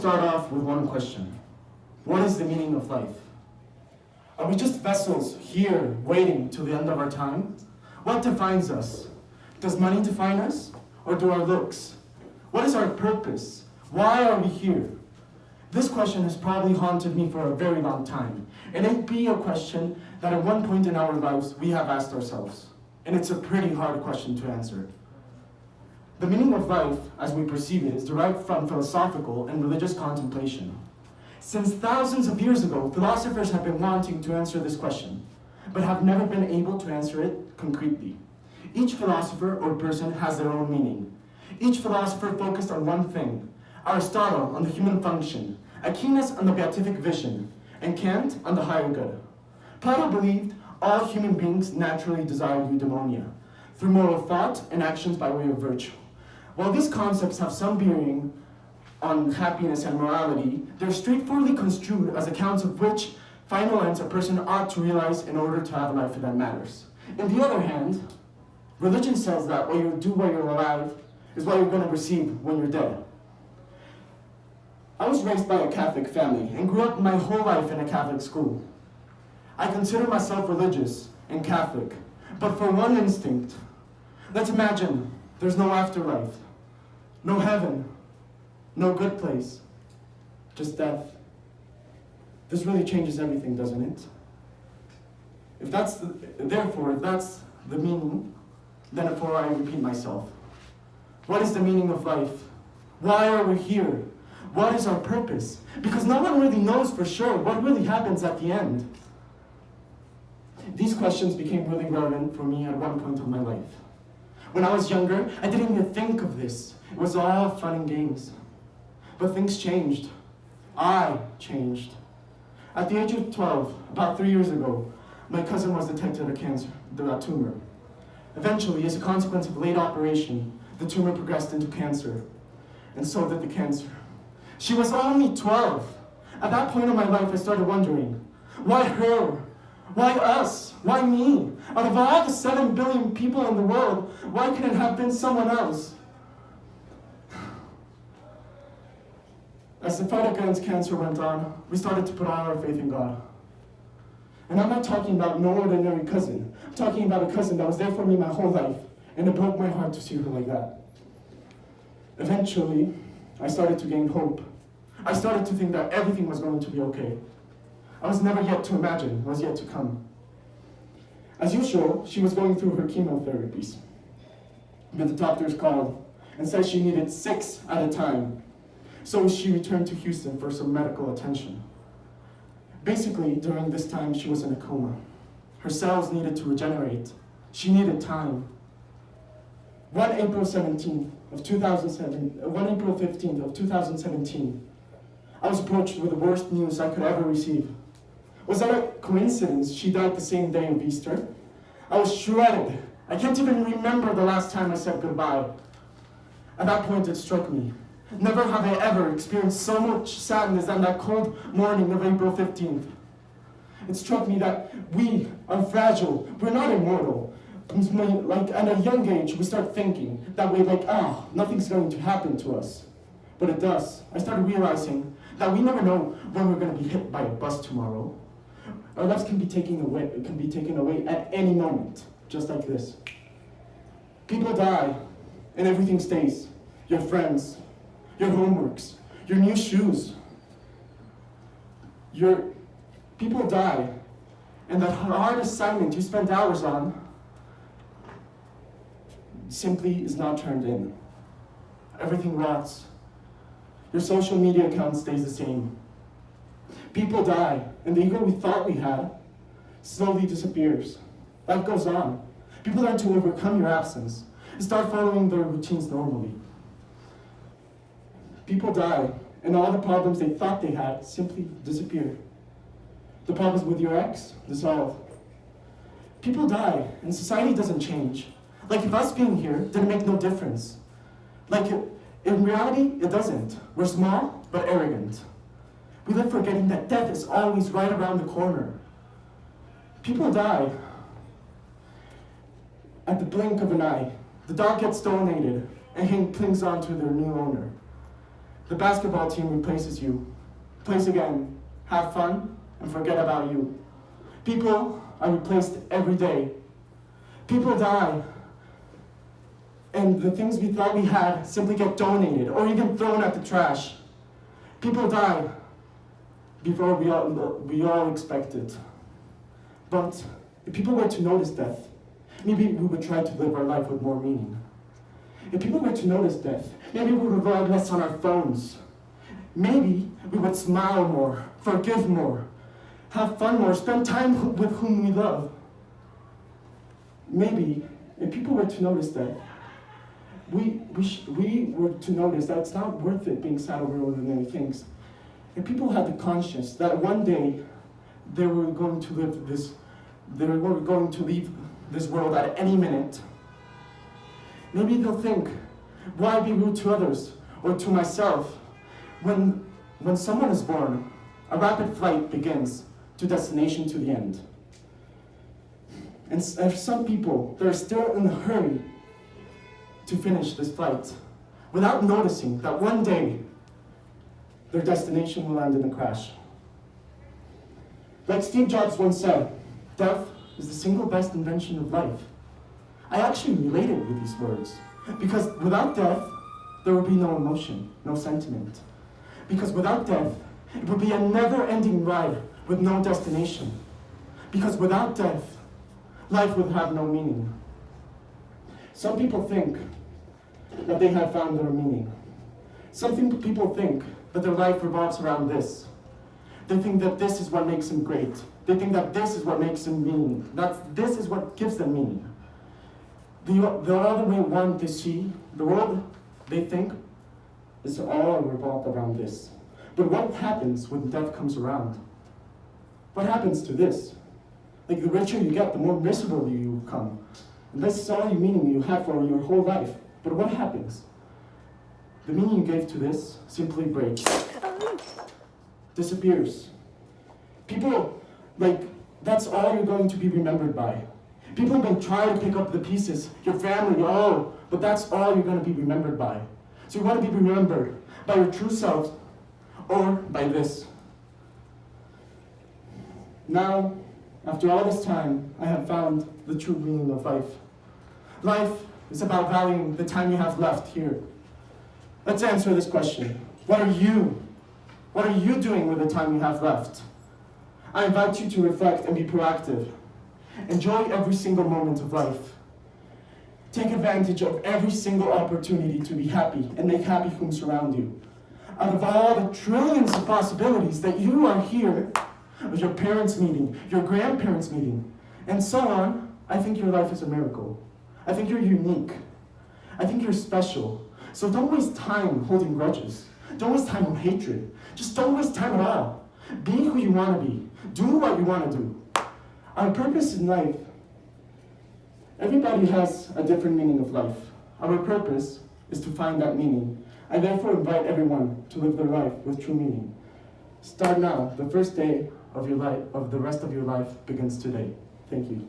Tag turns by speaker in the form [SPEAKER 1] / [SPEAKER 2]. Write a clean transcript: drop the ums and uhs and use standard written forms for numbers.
[SPEAKER 1] start off with one question. What is the meaning of life? Are we just vessels here waiting till the end of our time? What defines us? Does money define us? Or do our looks? What is our purpose? Why are we here? This question has probably haunted me for a very long time. And it be a question that at one point in our lives we have asked ourselves. And it's a pretty hard question to answer. The meaning of life, as we perceive it, is derived from philosophical and religious contemplation. Since thousands of years ago, philosophers have been wanting to answer this question, but have never been able to answer it concretely. Each philosopher or person has their own meaning. Each philosopher focused on one thing: Aristotle on the human function, Aquinas on the beatific vision, and Kant on the higher good. Plato believed all human beings naturally desire eudaimonia, through moral thought and actions by way of virtue. While these concepts have some bearing on happiness and morality, they're straightforwardly construed as accounts of which final ends a person ought to realize in order to have a life that matters. On the other hand, religion says that what you do while you're alive is what you're going to receive when you're dead. I was raised by a Catholic family and grew up my whole life in a Catholic school. I consider myself religious and Catholic, but for one instinct. Let's imagine there's no afterlife, no heaven, no good place, just death. This really changes everything, doesn't it? If that's the meaning, then before I repeat myself. What is the meaning of life? Why are we here? What is our purpose? Because no one really knows for sure what really happens at the end. These questions became really relevant for me at one point of my life. When I was younger, I didn't even think of this. It was all fun and games. But things changed. I changed. At the age of 12, about 3 years ago, my cousin was detected a tumor. Eventually, as a consequence of late operation, the tumor progressed into cancer, and so did the cancer. She was only 12. At that point in my life, I started wondering, why her? Why us? Why me? Out of all the 7 billion people in the world, why couldn't it have been someone else? As the fight against cancer went on, we started to put all our faith in God. And I'm not talking about no ordinary cousin. I'm talking about a cousin that was there for me my whole life, and it broke my heart to see her like that. Eventually, I started to gain hope. I started to think that everything was going to be okay. I was never yet to imagine what was yet to come. As usual, she was going through her chemotherapies. But the doctors called and said she needed 6 at a time. So she returned to Houston for some medical attention. Basically, during this time, she was in a coma. Her cells needed to regenerate. She needed time. One April 15th of 2017, I was approached with the worst news I could ever receive. Was that a coincidence? She died the same day of Easter. I was shredded. I can't even remember the last time I said goodbye. At that point, it struck me. Never have I ever experienced so much sadness than that cold morning of April 15th. It struck me that we are fragile. We're not immortal. Like at a young age, we start thinking that way, like, nothing's going to happen to us. But it does. I started realizing that we never know when we're going to be hit by a bus tomorrow. Our lives can be taken away at any moment, just like this. People die, and everything stays. Your friends, your homeworks, your new shoes. People die, and that hard assignment you spent hours on simply is not turned in. Everything rots. Your social media account stays the same. People die, and the ego we thought we had slowly disappears. Life goes on. People learn to overcome your absence and start following their routines normally. People die, and all the problems they thought they had simply disappear. The problems with your ex dissolve. People die, and society doesn't change. Like if us being here didn't make no difference. Like in reality, it doesn't. We're small, but arrogant. We live forgetting that death is always right around the corner. People die at the blink of an eye. The dog gets donated and clings on to their new owner. The basketball team replaces you. Place again, have fun, and forget about you. People are replaced every day. People die, and the things we thought we had simply get donated or even thrown at the trash. People die before we all expect it. But if people were to notice death, maybe we would try to live our life with more meaning. If people were to notice death, maybe we would rely less on our phones. Maybe we would smile more, forgive more, have fun more, spend time with whom we love. Maybe if people were to notice that, we were to notice that it's not worth it being sad over ordinary things. If people had the conscience that one day they were going to leave this world at any minute, maybe they'll think, why be rude to others or to myself? When someone is born, a rapid flight begins to destination to the end. And for some people, they're still in a hurry to finish this flight without noticing that one day their destination will end in a crash. Like Steve Jobs once said, death is the single best invention of life. I actually related with these words because without death, there would be no emotion, no sentiment. Because without death, it would be a never-ending ride with no destination. Because without death, life would have no meaning. Some people think that they have found their meaning. Some people think that their life revolves around this. They think that this is what makes them great. They think that this is what makes them meaning. This is what gives them meaning. The other way one they see, the world they think, is all revolved around this. But what happens when death comes around? What happens to this? Like the richer you get, the more miserable you become. And this is all the meaning you have for your whole life. But what happens? The meaning you gave to this simply breaks. Disappears. People, that's all you're going to be remembered by. People may try to pick up the pieces, your family, but that's all you're going to be remembered by. So you want to be remembered by your true self or by this. Now, after all this time, I have found the true meaning of life. Life is about valuing the time you have left here. Let's answer this question. What are you doing with the time you have left? I invite you to reflect and be proactive. Enjoy every single moment of life. Take advantage of every single opportunity to be happy and make happy whom surround you. Out of all the trillions of possibilities that you are here, with your parents' meeting, your grandparents' meeting, and so on, I think your life is a miracle. I think you're unique. I think you're special. So don't waste time holding grudges. Don't waste time on hatred. Just don't waste time at all. Be who you want to be. Do what you want to do. Our purpose in life, everybody has a different meaning of life. Our purpose is to find that meaning. I therefore invite everyone to live their life with true meaning. Start now. The first day of your life, of the rest of your life begins today. Thank you.